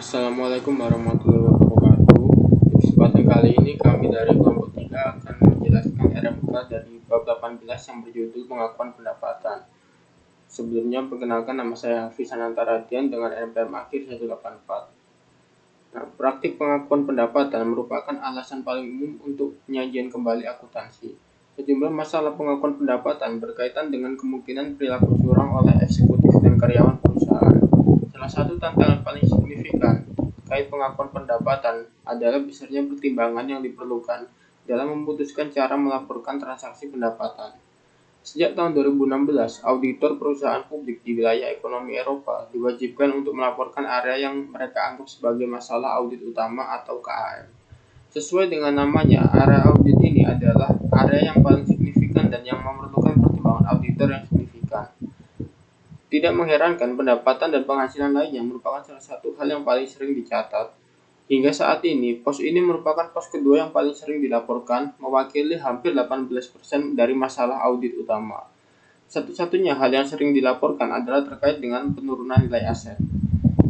Assalamualaikum warahmatullahi wabarakatuh. Di kesempatan kali ini kami dari kelompok 3 akan menjelaskan RMK dari bab 18 yang berjudul pengakuan pendapatan. Sebelumnya perkenalkan, nama saya Hafiz Anantara Dian dengan NPM akhir 184. Nah, praktik pengakuan pendapatan merupakan alasan paling umum untuk penyajian kembali akuntansi. Sejumlah masalah pengakuan pendapatan berkaitan dengan kemungkinan perilaku curang oleh eksekutif dan karyawan perusahaan. Salah satu tantangan paling signifikan terkait pengakuan pendapatan adalah besarnya pertimbangan yang diperlukan dalam memutuskan cara melaporkan transaksi pendapatan. Sejak tahun 2016, auditor perusahaan publik di wilayah ekonomi Eropa diwajibkan untuk melaporkan area yang mereka anggap sebagai masalah audit utama atau KAM. Sesuai dengan namanya, area audit ini adalah area yang paling signifikan dan yang memerlukan pertimbangan auditor yang signifikan. Tidak mengherankan, pendapatan dan penghasilan lainnya merupakan salah satu hal yang paling sering dicatat. Hingga saat ini, pos ini merupakan pos kedua yang paling sering dilaporkan, mewakili hampir 18% dari masalah audit utama. Satu-satunya hal yang sering dilaporkan adalah terkait dengan penurunan nilai aset.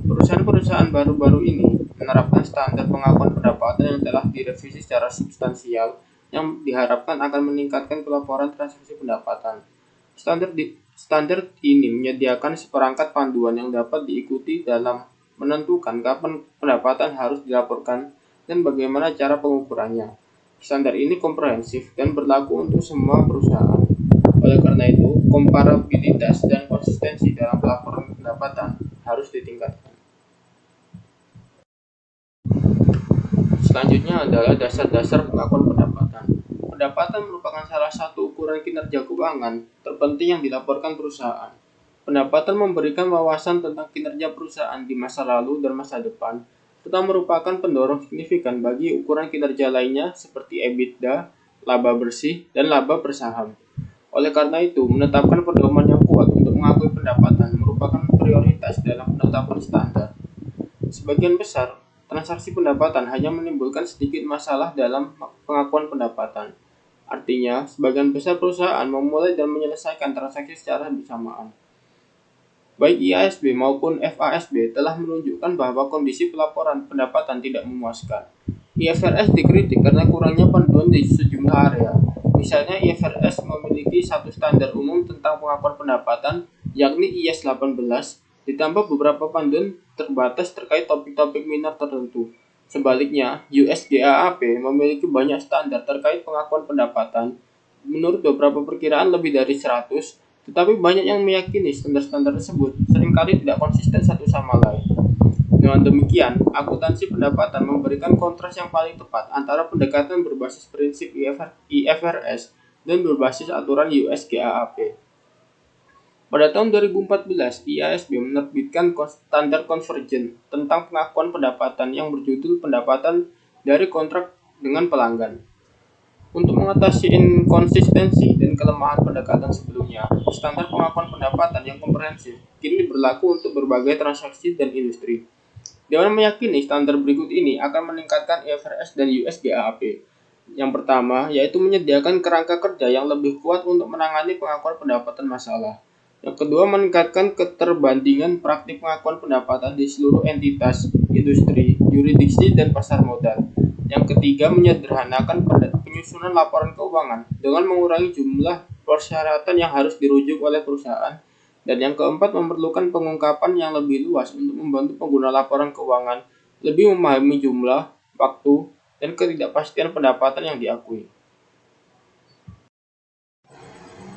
Perusahaan-perusahaan baru-baru ini menerapkan standar pengakuan pendapatan yang telah direvisi secara substansial yang diharapkan akan meningkatkan pelaporan transaksi pendapatan. Standar ini menyediakan seperangkat panduan yang dapat diikuti dalam menentukan kapan pendapatan harus dilaporkan dan bagaimana cara pengukurannya. Standar ini komprehensif dan berlaku untuk semua perusahaan. Oleh karena itu, komparabilitas dan konsistensi dalam pelaporan pendapatan harus ditingkatkan. Selanjutnya adalah dasar-dasar pengakuan pendapatan. Pendapatan merupakan salah satu ukuran kinerja keuangan terpenting yang dilaporkan perusahaan. Pendapatan memberikan wawasan tentang kinerja perusahaan di masa lalu dan masa depan, serta merupakan pendorong signifikan bagi ukuran kinerja lainnya seperti EBITDA, laba bersih, dan laba per saham. Oleh karena itu, menetapkan pedoman yang kuat untuk mengakui pendapatan merupakan prioritas dalam penetapan standar. Sebagian besar transaksi pendapatan hanya menimbulkan sedikit masalah dalam pengakuan pendapatan. Artinya, sebagian besar perusahaan memulai dan menyelesaikan transaksi secara bersamaan. Baik IASB maupun FASB telah menunjukkan bahwa kondisi pelaporan pendapatan tidak memuaskan. IFRS dikritik karena kurangnya panduan di sejumlah area. Misalnya, IFRS memiliki satu standar umum tentang pengakuan pendapatan, yakni IAS 18, ditambah beberapa panduan terbatas terkait topik-topik minor tertentu. Sebaliknya, US GAAP memiliki banyak standar terkait pengakuan pendapatan. Menurut beberapa perkiraan lebih dari 100, tetapi banyak yang meyakini standar-standar tersebut seringkali tidak konsisten satu sama lain. Dengan demikian, akuntansi pendapatan memberikan kontras yang paling tepat antara pendekatan berbasis prinsip IFRS dan berbasis aturan US GAAP. Pada tahun 2014, IASB menerbitkan standar konvergen tentang pengakuan pendapatan yang berjudul Pendapatan dari Kontrak dengan Pelanggan. Untuk mengatasi inkonsistensi dan kelemahan pendekatan sebelumnya, standar pengakuan pendapatan yang komprehensif kini berlaku untuk berbagai transaksi dan industri. Dewan meyakini standar berikut ini akan meningkatkan IFRS dan US GAAP. Yang pertama, yaitu menyediakan kerangka kerja yang lebih kuat untuk menangani pengakuan pendapatan masalah. Yang kedua, meningkatkan keterbandingan praktik pengakuan pendapatan di seluruh entitas, industri, yurisdiksi, dan pasar modal. Yang ketiga, menyederhanakan penyusunan laporan keuangan dengan mengurangi jumlah persyaratan yang harus dirujuk oleh perusahaan. Dan yang keempat, memerlukan pengungkapan yang lebih luas untuk membantu pengguna laporan keuangan lebih memahami jumlah, waktu, dan ketidakpastian pendapatan yang diakui.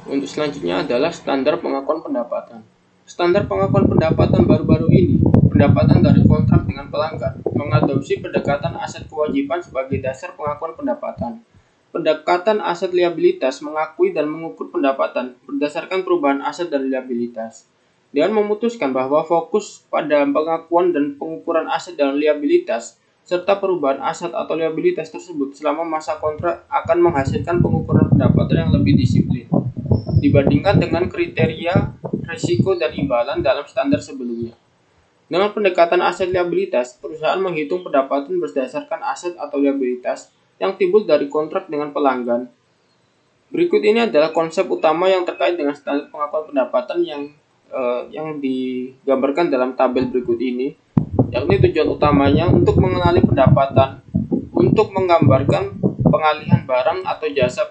Untuk selanjutnya adalah standar pengakuan pendapatan. Standar pengakuan pendapatan baru-baru ini, pendapatan dari kontrak dengan pelanggan, mengadopsi pendekatan aset kewajiban sebagai dasar pengakuan pendapatan. Pendekatan aset liabilitas mengakui dan mengukur pendapatan berdasarkan perubahan aset dan liabilitas. Dengan memutuskan bahwa fokus pada pengakuan dan pengukuran aset dan liabilitas, serta perubahan aset atau liabilitas tersebut selama masa kontrak akan menghasilkan pengukuran pendapatan yang lebih disiplin dibandingkan dengan kriteria risiko dan imbalan dalam standar sebelumnya. Dengan pendekatan aset liabilitas, perusahaan menghitung pendapatan berdasarkan aset atau liabilitas yang timbul dari kontrak dengan pelanggan. Berikut ini adalah konsep utama yang terkait dengan standar pengakuan pendapatan yang digambarkan dalam tabel berikut ini. yakni tujuan utamanya untuk mengenali pendapatan, untuk menggambarkan pengalihan barang atau jasa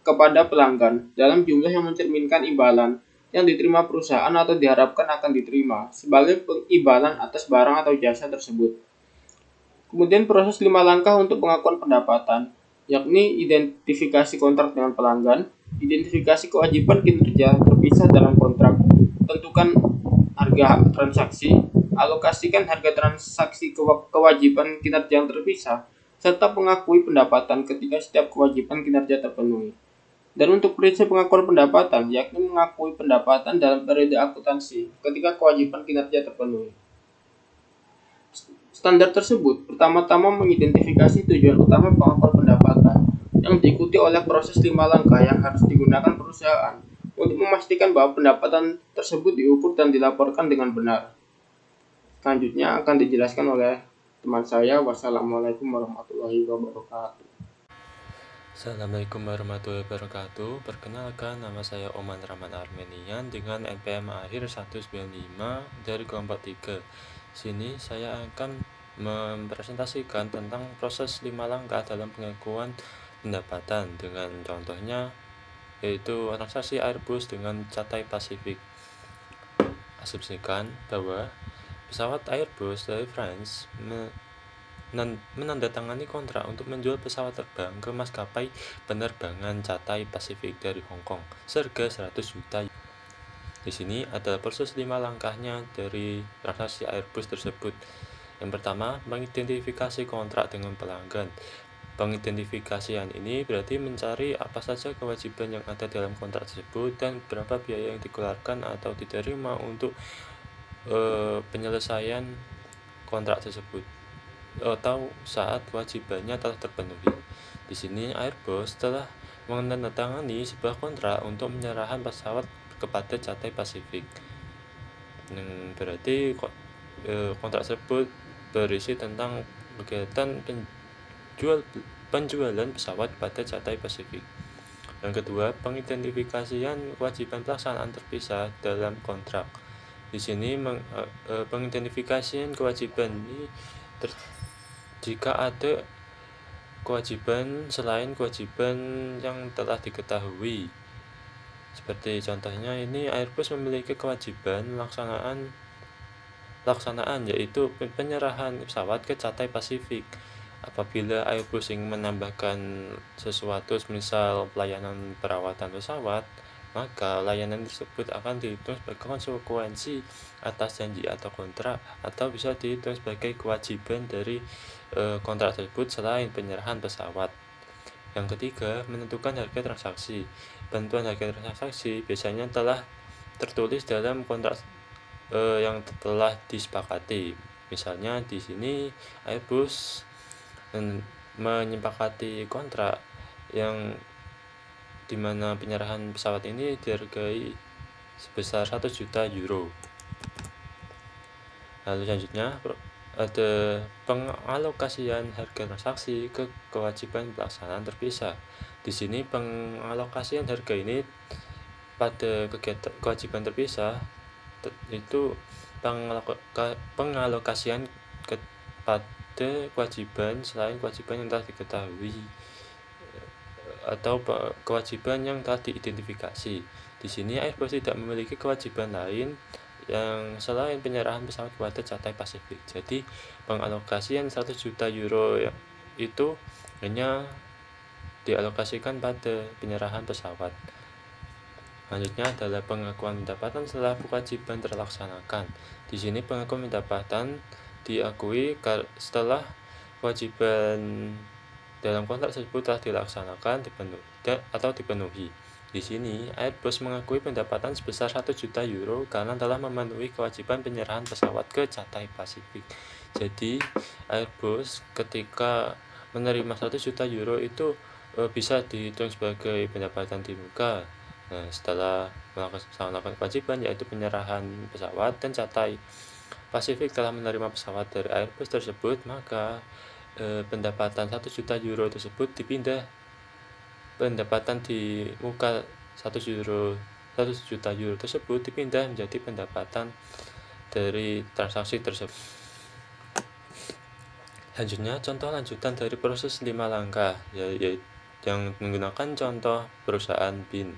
kepada pelanggan dalam jumlah yang mencerminkan imbalan yang diterima perusahaan atau diharapkan akan diterima sebagai imbalan atas barang atau jasa tersebut. Kemudian proses 5 langkah untuk pengakuan pendapatan, yakni identifikasi kontrak dengan pelanggan, identifikasi kewajiban kinerja terpisah dalam kontrak, tentukan harga transaksi, alokasikan harga transaksi kewajiban kinerja yang terpisah, serta mengakui pendapatan ketika setiap kewajiban kinerja terpenuhi. Dan untuk prinsip pengakuan pendapatan, yakni mengakui pendapatan dalam periode akuntansi ketika kewajiban kinerja terpenuhi. Standar tersebut pertama-tama mengidentifikasi tujuan utama pengakuan pendapatan yang diikuti oleh proses 5 langkah yang harus digunakan perusahaan untuk memastikan bahwa pendapatan tersebut diukur dan dilaporkan dengan benar. Selanjutnya akan dijelaskan oleh teman saya. Wassalamualaikum warahmatullahi wabarakatuh. Assalamualaikum warahmatullahi wabarakatuh. Perkenalkan, nama saya Oman Rahman Armenian dengan NPM akhir 195 dari kelompok 3. Sini saya akan mempresentasikan tentang proses 5 langkah dalam pengakuan pendapatan dengan contohnya yaitu transaksi Airbus dengan Cathay Pacific. Asumsikan bahwa pesawat Airbus dari France menandatangani kontrak untuk menjual pesawat terbang ke maskapai penerbangan Cathay Pacific dari Hong Kong seharga 100 juta. Di sini adalah proses 5 langkahnya dari transaksi Airbus tersebut. Yang pertama, mengidentifikasi kontrak dengan pelanggan. Pengidentifikasian ini berarti mencari apa saja kewajiban yang ada dalam kontrak tersebut dan berapa biaya yang dikeluarkan atau diterima untuk penyelesaian kontrak tersebut atau saat kewajibannya telah terpenuhi. Di sini Airbus telah menandatangani sebuah kontrak untuk penyerahan pesawat kepada Cathay Pacific. Berarti kontrak tersebut berisi tentang kegiatan penjualan pesawat pada Cathay Pacific. Yang kedua, pengidentifikasian kewajiban pelaksanaan terpisah dalam kontrak. Di sini pengidentifikasian kewajiban ini jika ada kewajiban selain kewajiban yang telah diketahui. Seperti contohnya ini Airbus memiliki kewajiban laksanaan yaitu penyerahan pesawat ke Cathay Pacific. Apabila Airbus ingin menambahkan sesuatu misal pelayanan perawatan pesawat, maka layanan tersebut akan dihitung sebagai konsekuensi atas janji atau kontrak atau bisa dihitung sebagai kewajiban dari kontrak tersebut selain penyerahan pesawat. Yang ketiga, menentukan harga transaksi. Bantuan harga transaksi biasanya telah tertulis dalam kontrak yang telah disepakati. Misalnya di sini Airbus menyepakati kontrak yang dimana penyerahan pesawat ini dihargai sebesar 1 juta euro. Lalu selanjutnya ada pengalokasian harga transaksi ke kewajiban pelaksanaan terpisah. Di sini pengalokasian harga ini pada kewajiban terpisah itu pengalokasian kepada kewajiban selain kewajiban yang telah diketahui atau kewajiban yang telah diidentifikasi. Di sini Airbus tidak memiliki kewajiban lain yang selain penyerahan pesawat kepada Cathay Pacific. Jadi pengalokasian 100 juta euro itu hanya dialokasikan pada penyerahan pesawat. Selanjutnya adalah pengakuan pendapatan setelah kewajiban terlaksanakan. Di sini pengakuan pendapatan diakui setelah kewajiban dalam kontrak tersebut telah dilaksanakan atau dipenuhi. Di sini, Airbus mengakui pendapatan sebesar 1 juta euro karena telah memenuhi kewajiban penyerahan pesawat ke Cathay Pacific. Jadi, Airbus ketika menerima 1 juta euro itu bisa dihitung sebagai pendapatan di muka. Nah, setelah melaksanakan kewajiban yaitu penyerahan pesawat dan Cathay Pacific telah menerima pesawat dari Airbus tersebut, maka pendapatan 1 juta euro tersebut pendapatan di muka 1 juta euro tersebut dipindah menjadi pendapatan dari transaksi tersebut. Selanjutnya, contoh lanjutan dari proses 5 langkah, yaitu yang menggunakan contoh perusahaan BIN.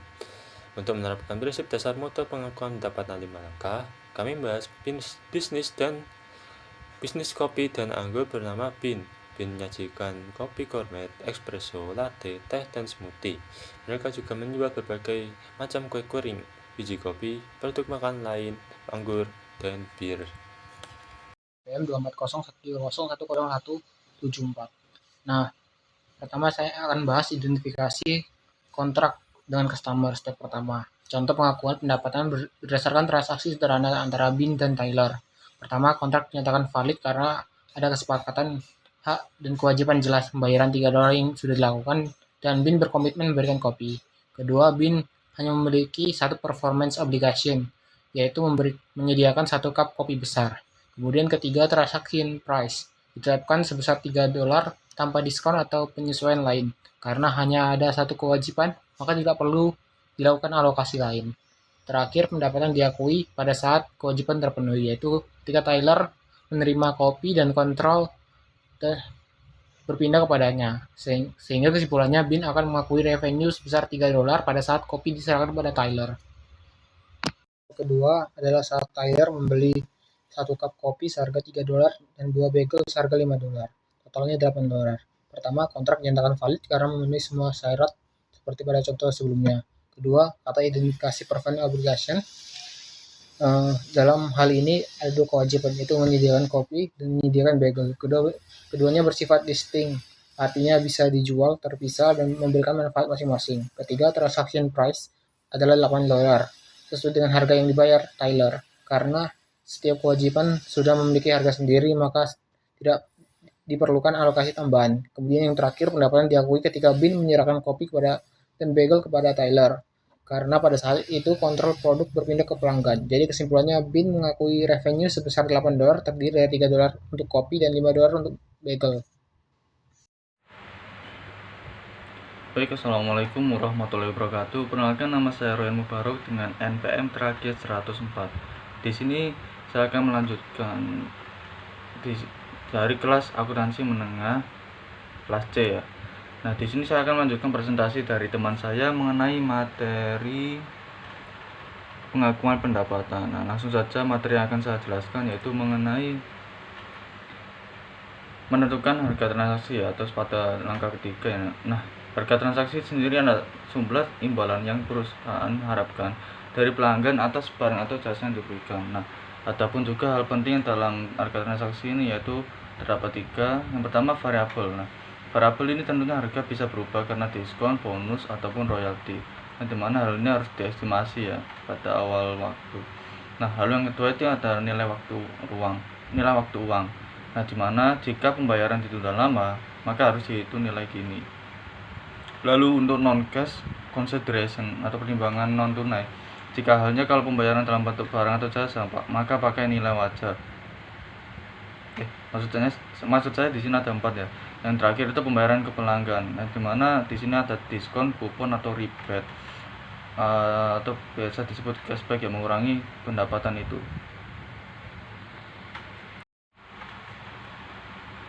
Untuk menerapkan prinsip dasar mutu pengakuan pendapatan 5 langkah, kami membahas bisnis kopi dan anggur bernama BIN. BIN menyajikan kopi gourmet, espresso, latte, teh, dan smoothie. Mereka juga menjual berbagai macam kue kering, biji kopi, produk makan lain, anggur, dan bir. PM 240101074. Nah, pertama saya akan bahas identifikasi kontrak dengan customer step pertama. Contoh pengakuan pendapatan berdasarkan transaksi sederhana antara Bin dan Tyler. Pertama, kontrak dinyatakan valid karena ada kesepakatan hak dan kewajiban jelas pembayaran $3 yang sudah dilakukan dan Bin berkomitmen memberikan kopi. Kedua, Bin hanya memiliki satu performance obligation, yaitu menyediakan 1 cup kopi besar. Kemudian ketiga, transaction price ditetapkan sebesar $3 tanpa diskon atau penyesuaian lain. Karena hanya ada satu kewajiban, maka tidak perlu dilakukan alokasi lain. Terakhir, pendapatan diakui pada saat kewajiban terpenuhi, yaitu ketika Tyler menerima kopi dan kontrol berpindah kepadanya. Sehingga kesimpulannya, Bin akan mengakui revenue sebesar $3 pada saat kopi diserahkan kepada Tyler. Kedua adalah saat Tyler membeli 1 cup kopi seharga $3 dan 2 bagel seharga $5. Totalnya $8. Pertama, kontrak dinyatakan valid karena memenuhi semua syarat seperti pada contoh sebelumnya. Kedua, kata identifikasi performance obligation. Dalam hal ini ada 2 kewajiban, yaitu menyediakan kopi dan menyediakan bagel. Keduanya bersifat distinct, artinya bisa dijual terpisah dan memberikan manfaat masing-masing. Ketiga, transaction price adalah $8 sesuai dengan harga yang dibayar Tyler. Karena setiap kewajiban sudah memiliki harga sendiri, maka tidak diperlukan alokasi tambahan. Kemudian yang terakhir, pendapatan diakui ketika Bin menyerahkan kopi dan bagel kepada Tyler. Karena pada saat itu kontrol produk berpindah ke pelanggan. Jadi kesimpulannya, Bin mengakui revenue sebesar $8 terdiri dari $3 untuk kopi dan $5 untuk bagel. Baik, assalamualaikum warahmatullahi wabarakatuh. Perkenalkan, nama saya Royan Mubarok dengan NPM terakhir 104. Di sini saya akan melanjutkan dari kelas akuntansi menengah kelas C ya. Nah, di sini saya akan melanjutkan presentasi dari teman saya mengenai materi pengakuan pendapatan. Nah, langsung saja materi yang akan saya jelaskan yaitu mengenai menentukan harga transaksi ya, atau pada langkah ketiga ya. Nah, harga transaksi sendiri adalah sumber imbalan yang perusahaan harapkan dari pelanggan atas barang atau jasa yang diberikan. Nah, adapun juga hal penting dalam harga transaksi ini yaitu terdapat 3. Yang pertama, variabel. Nah, variabel ini tentunya harga bisa berubah karena diskon, bonus, ataupun royalti. Nah, dimana hal ini harus diestimasi ya pada awal waktu. Nah, hal yang kedua itu ada nilai waktu uang. Nah, dimana jika pembayaran ditunda lama, maka harus dihitung nilai gini. Lalu untuk non-cash consideration atau pertimbangan non-tunai, jika halnya kalau pembayaran dalam bentuk barang atau jasa, maka pakai nilai wajar. Maksud saya di sini ada 4 ya. Yang terakhir itu pembayaran ke pelanggan. Nah, dimana di sini ada diskon, kupon atau rebate, atau biasa disebut cashback yang mengurangi pendapatan itu.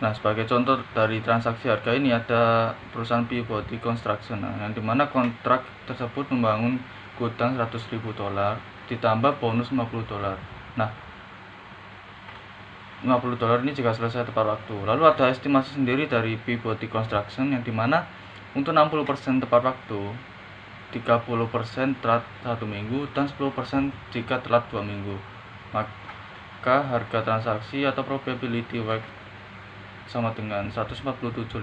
Nah, sebagai contoh dari transaksi harga ini ada perusahaan Peabody Construction, yang dimana kontrak tersebut membangun gudang $100.000 ditambah bonus $50. Nah, $50 ini jika selesai tepat waktu. Lalu ada estimasi sendiri dari Peabody Construction yang dimana untuk 60% tepat waktu, 30% telat 1 minggu, dan 10% jika telat 2 minggu. Maka harga transaksi atau probability weight sama dengan $147.500.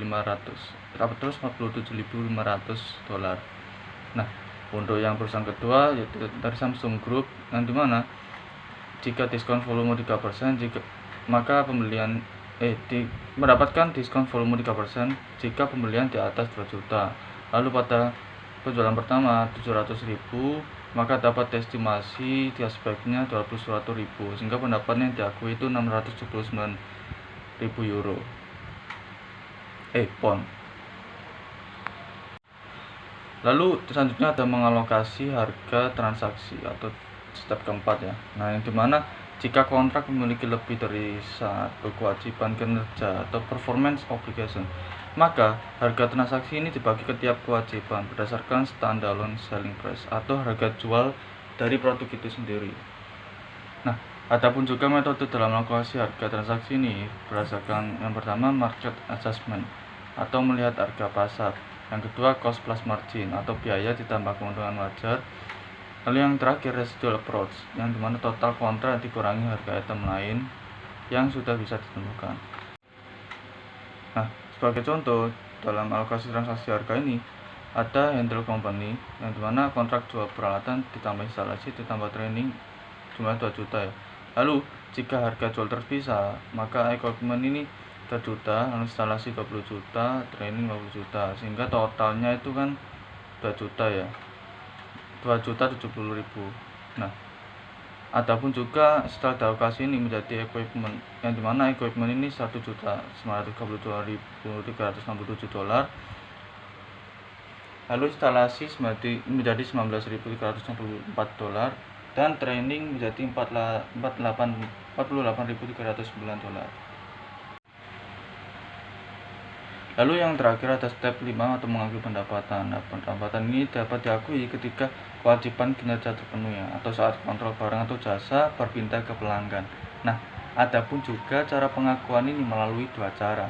Nah, untuk yang perusahaan kedua yaitu dari Samsung Group, yang dimana jika diskon volume 3%, maka pembelian mendapatkan diskon volume 3% jika pembelian di atas 2 juta. Lalu pada penjualan pertama 700.000, maka dapat estimasi di aspeknya 221.000, sehingga pendapatan yang diakui itu €679.000 pound. Lalu selanjutnya ada mengalokasi harga transaksi atau step keempat ya. Nah, yang dimana Jika kontrak memiliki lebih dari satu kewajiban kinerja atau performance obligation, maka harga transaksi ini dibagi ke tiap kewajiban berdasarkan standalone selling price atau harga jual dari produk itu sendiri. Nah, adapun juga metode dalam kalkulasi harga transaksi ini berdasarkan yang pertama market adjustment atau melihat harga pasar, yang kedua cost plus margin atau biaya ditambah keuntungan wajar, lalu yang terakhir residual approach, yang dimana total kontrak dikurangi harga item lain yang sudah bisa ditemukan. Nah, sebagai contoh, dalam alokasi transaksi harga ini ada handle company, yang dimana kontrak jual peralatan ditambah instalasi ditambah training jumlah 2 juta ya. Lalu jika harga jual terpisah, maka equipment ini 3 juta, lalu instalasi 20 juta, training 50 juta, sehingga totalnya itu kan 2 juta ya, 2.070.000. Nah, adapun juga setelah dialokasi ini menjadi equipment, yang dimana equipment ini 1.932.367 dolar, lalu instalasi menjadi 19.364 dolar, dan training menjadi 48.309 dolar. Lalu yang terakhir ada step 5 atau mengakui pendapatan. Nah, pendapatan ini dapat diakui ketika kewajiban kinerja terpenuhi atau saat kontrol barang atau jasa berpindah ke pelanggan. Nah, adapun juga cara pengakuan ini melalui 2 cara.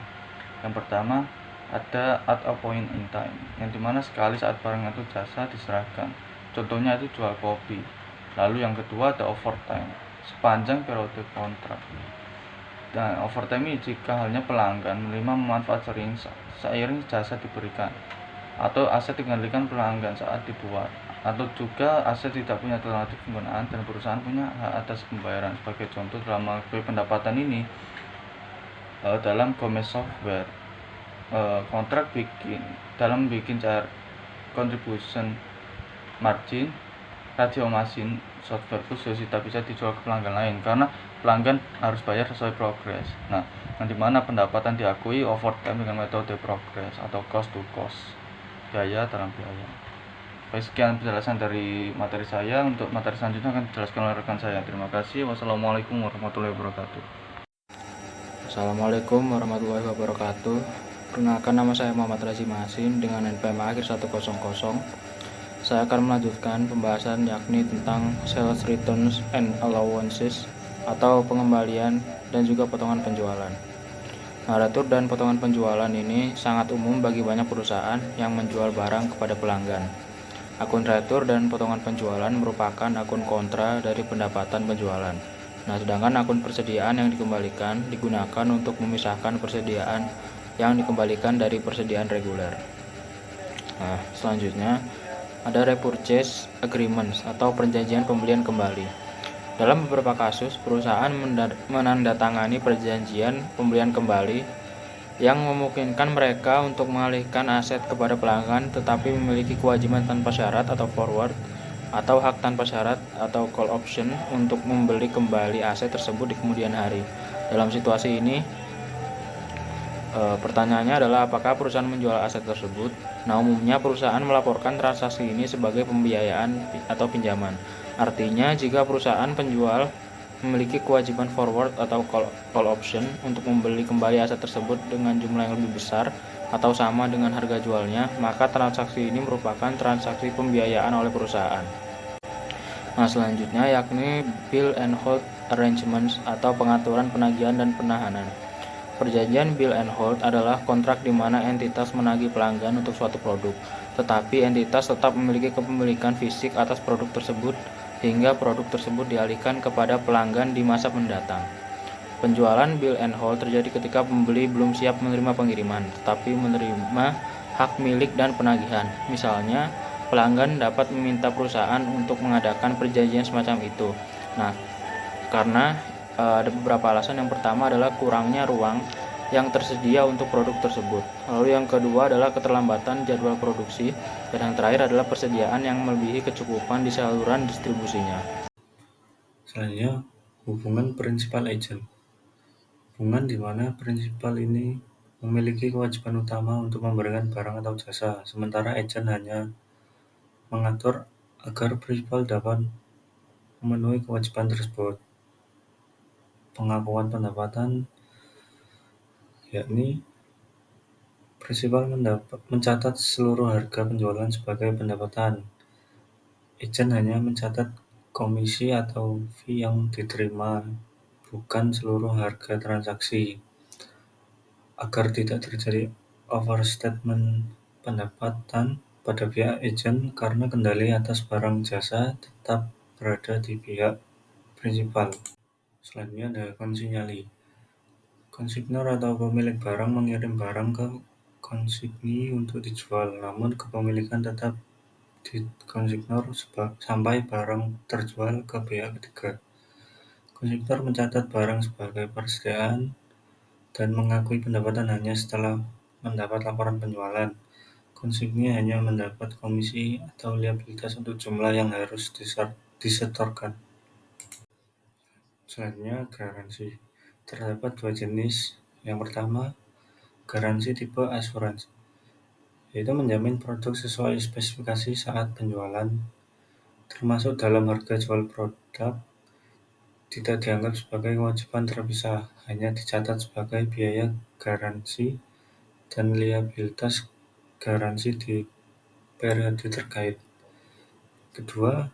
Yang pertama ada at a point in time, yang dimana sekali saat barang atau jasa diserahkan. Contohnya itu jual kopi. Lalu yang kedua ada overtime, sepanjang periode kontrak. Dan overtime ini jika halnya pelanggan menerima manfaat seiring jasa diberikan, atau aset dikendalikan pelanggan saat dibuat, atau juga aset tidak punya alternatif penggunaan dan perusahaan punya hak atas pembayaran. Sebagai contoh dalam mengakui pendapatan ini, dalam Gomez Software, kontrak dalam bikin cair contribution margin radio mesin software khusus tidak bisa dijual ke pelanggan lain karena pelanggan harus bayar sesuai progres. Nah, yang dimana pendapatan diakui overtime dengan metode progres atau cost to cost, biaya dalam biaya. Baik, sekian penjelasan dari materi saya. Untuk materi selanjutnya akan dijelaskan oleh rekan saya. Terima kasih. Wassalamualaikum warahmatullahi wabarakatuh. Assalamualaikum warahmatullahi wabarakatuh. Perkenalkan, nama saya Muhammad Razim Hasin dengan NPM akhir 100. Saya akan melanjutkan pembahasan yakni tentang sales returns and allowances atau pengembalian dan juga potongan penjualan. Nah, retur dan potongan penjualan ini sangat umum bagi banyak perusahaan yang menjual barang kepada pelanggan. Akun retur dan potongan penjualan merupakan akun kontra dari pendapatan penjualan. Nah, sedangkan akun persediaan yang dikembalikan digunakan untuk memisahkan persediaan yang dikembalikan dari persediaan reguler. Nah, selanjutnya ada repurchase agreements atau perjanjian pembelian kembali. Dalam beberapa kasus, perusahaan menandatangani perjanjian pembelian kembali yang memungkinkan mereka untuk mengalihkan aset kepada pelanggan tetapi memiliki kewajiban tanpa syarat atau forward atau hak tanpa syarat atau call option untuk membeli kembali aset tersebut di kemudian hari. Dalam situasi ini, pertanyaannya adalah apakah perusahaan menjual aset tersebut? Nah, umumnya perusahaan melaporkan transaksi ini sebagai pembiayaan atau pinjaman. Artinya, jika perusahaan penjual memiliki kewajiban forward atau call option untuk membeli kembali aset tersebut dengan jumlah yang lebih besar atau sama dengan harga jualnya, maka transaksi ini merupakan transaksi pembiayaan oleh perusahaan. Nah, selanjutnya yakni bill and hold arrangements atau pengaturan penagihan dan penahanan. Perjanjian bill and hold adalah kontrak di mana entitas menagih pelanggan untuk suatu produk, tetapi entitas tetap memiliki kepemilikan fisik atas produk tersebut hingga produk tersebut dialihkan kepada pelanggan di masa mendatang. Penjualan bill and hold terjadi ketika pembeli belum siap menerima pengiriman, tetapi menerima hak milik dan penagihan. Misalnya, pelanggan dapat meminta perusahaan untuk mengadakan perjanjian semacam itu. Nah, karena ada beberapa alasan. Yang pertama adalah kurangnya ruang yang tersedia untuk produk tersebut. Lalu yang kedua adalah keterlambatan jadwal produksi, dan yang terakhir adalah persediaan yang melebihi kecukupan di saluran distribusinya. Selanjutnya, hubungan prinsipal agent. Hubungan di mana prinsipal ini memiliki kewajiban utama untuk memberikan barang atau jasa, sementara agent hanya mengatur agar prinsipal dapat memenuhi kewajiban tersebut. pengakuan pendapatan, yakni prinsipal mencatat seluruh harga penjualan sebagai pendapatan. Agen hanya mencatat komisi atau fee yang diterima, bukan seluruh harga transaksi. Agar tidak terjadi overstatement pendapatan pada pihak agen karena kendali atas barang jasa tetap berada di pihak prinsipal. Selanjutnya ada konsinyali. Konsignor atau pemilik barang mengirim barang ke konsigni untuk dijual, namun kepemilikan tetap di konsignor sampai barang terjual ke pihak ketiga. Konsignor mencatat barang sebagai persediaan dan mengakui pendapatan hanya setelah mendapat laporan penjualan. Konsigni hanya mendapat komisi atau liabilitas untuk jumlah yang harus disetorkan. Selanjutnya, garansi. Terdapat dua jenis. Yang pertama, garansi tipe asuransi, yaitu menjamin produk sesuai spesifikasi saat penjualan, termasuk dalam harga jual produk, tidak dianggap sebagai kewajiban terpisah, hanya dicatat sebagai biaya garansi dan liabilitas garansi di periode terkait. Kedua,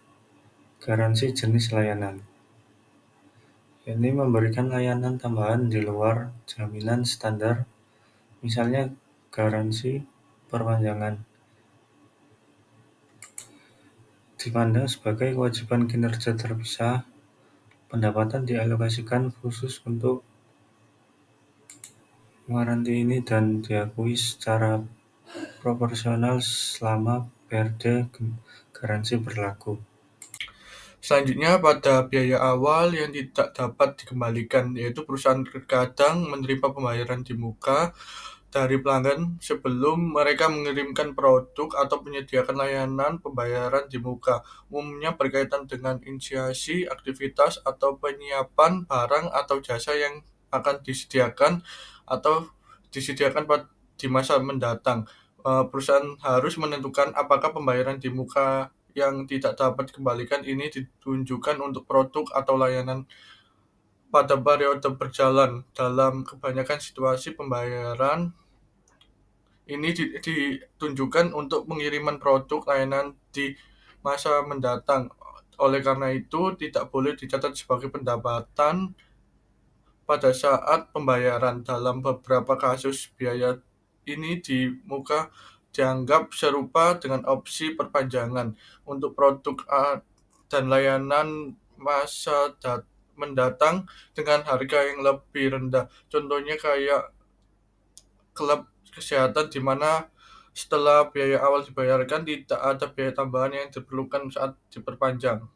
garansi jenis layanan, yakni memberikan layanan tambahan di luar jaminan standar, misalnya garansi perpanjangan, dipandang sebagai kewajiban kinerja terpisah. Pendapatan dialokasikan khusus untuk waranti ini dan diakui secara proporsional selama periode garansi berlaku. Selanjutnya pada biaya awal yang tidak dapat dikembalikan, yaitu perusahaan terkadang menerima pembayaran di muka dari pelanggan sebelum mereka mengirimkan produk atau menyediakan layanan pembayaran di muka, umumnya berkaitan dengan inisiasi aktivitas atau penyiapan barang atau jasa yang akan disediakan atau disediakan di masa mendatang. Perusahaan harus menentukan apakah pembayaran di muka yang tidak dapat dikembalikan ini ditunjukkan untuk produk atau layanan pada periode berjalan. Dalam kebanyakan situasi pembayaran ini ditunjukkan untuk pengiriman produk layanan di masa mendatang. Oleh karena itu, tidak boleh dicatat sebagai pendapatan pada saat pembayaran. Dalam beberapa kasus, biaya ini di muka dianggap serupa dengan opsi perpanjangan untuk produk dan layanan masa mendatang dengan harga yang lebih rendah. Contohnya kayak klub kesehatan di mana setelah biaya awal dibayarkan tidak ada biaya tambahan yang diperlukan saat diperpanjang.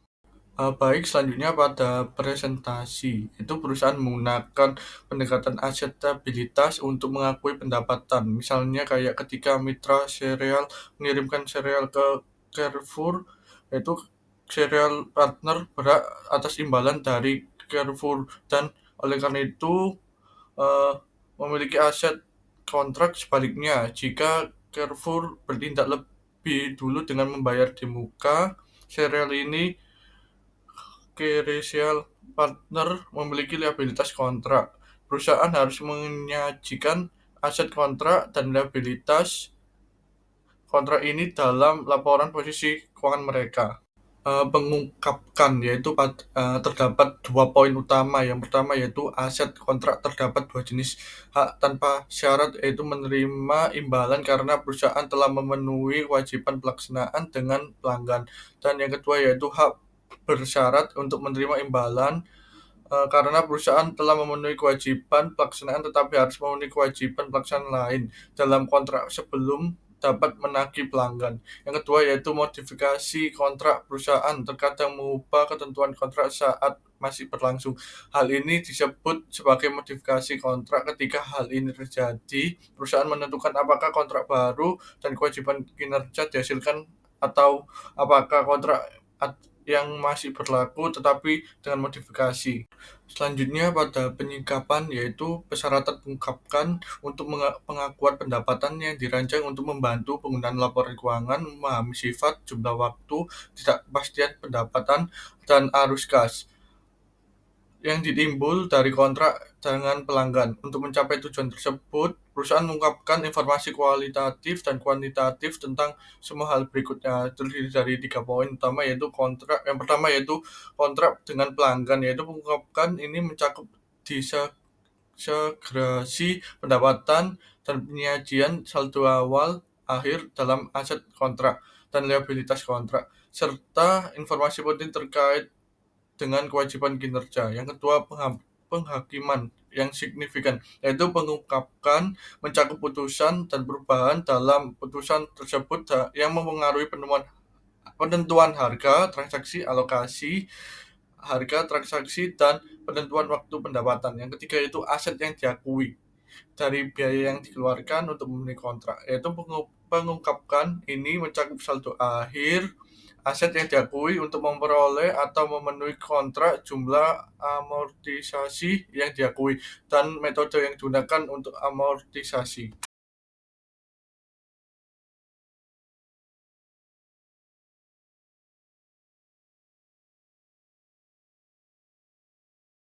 Baik, selanjutnya pada presentasi. Itu perusahaan menggunakan pendekatan asetabilitas untuk mengakui pendapatan. Misalnya kayak ketika Mitra Sereal mengirimkan sereal ke Carrefour, itu sereal partner berhak atas imbalan dari Carrefour dan oleh karena itu memiliki aset kontrak. Sebaliknya, jika Carrefour bertindak lebih dulu dengan membayar di muka, sereal ini Resale partner memiliki liabilitas kontrak. Perusahaan harus menyajikan aset kontrak dan liabilitas kontrak ini dalam laporan posisi keuangan mereka. Mengungkapkan, yaitu terdapat dua poin utama. Yang pertama yaitu aset kontrak terdapat dua jenis: hak tanpa syarat, yaitu menerima imbalan karena perusahaan telah memenuhi kewajiban pelaksanaan dengan pelanggan, dan yang kedua yaitu hak bersyarat untuk menerima imbalan karena perusahaan telah memenuhi kewajiban pelaksanaan tetapi harus memenuhi kewajiban pelaksanaan lain dalam kontrak sebelum dapat menagih pelanggan. Yang kedua yaitu modifikasi kontrak. Perusahaan terkadang mengubah ketentuan kontrak saat masih berlangsung. Hal ini disebut sebagai modifikasi kontrak. Ketika hal ini terjadi, perusahaan menentukan apakah kontrak baru dan kewajiban kinerja dihasilkan atau apakah kontrak yang masih berlaku tetapi dengan modifikasi. Selanjutnya pada penyikapan, yaitu persyaratan mengungkapkan untuk pengakuan pendapatan yang dirancang untuk membantu penggunaan laporan keuangan memahami sifat, jumlah waktu, ketidakpastian pendapatan, dan arus kas. yang ditimbul dari kontrak dengan pelanggan. Untuk mencapai tujuan tersebut, perusahaan mengungkapkan informasi kualitatif dan kuantitatif tentang semua hal berikutnya. Terdiri dari 3 poin utama, yaitu kontrak. Yang pertama yaitu kontrak dengan pelanggan, yaitu mengungkapkan ini mencakup disintegrasi pendapatan dan penyajian saldo awal akhir dalam aset kontrak dan liabilitas kontrak, serta informasi penting terkait dengan kewajiban kinerja. Yang kedua, penghakiman yang signifikan, yaitu mengungkapkan mencakup putusan dan perubahan dalam putusan tersebut yang mempengaruhi penentuan harga transaksi, alokasi harga transaksi, dan penentuan waktu pendapatan. Yang ketiga itu aset yang diakui dari biaya yang dikeluarkan untuk memenuhi kontrak, yaitu pengungkapkan ini mencakup saldo akhir, aset yang diakui untuk memperoleh atau memenuhi kontrak, jumlah amortisasi yang diakui, dan metode yang digunakan untuk amortisasi.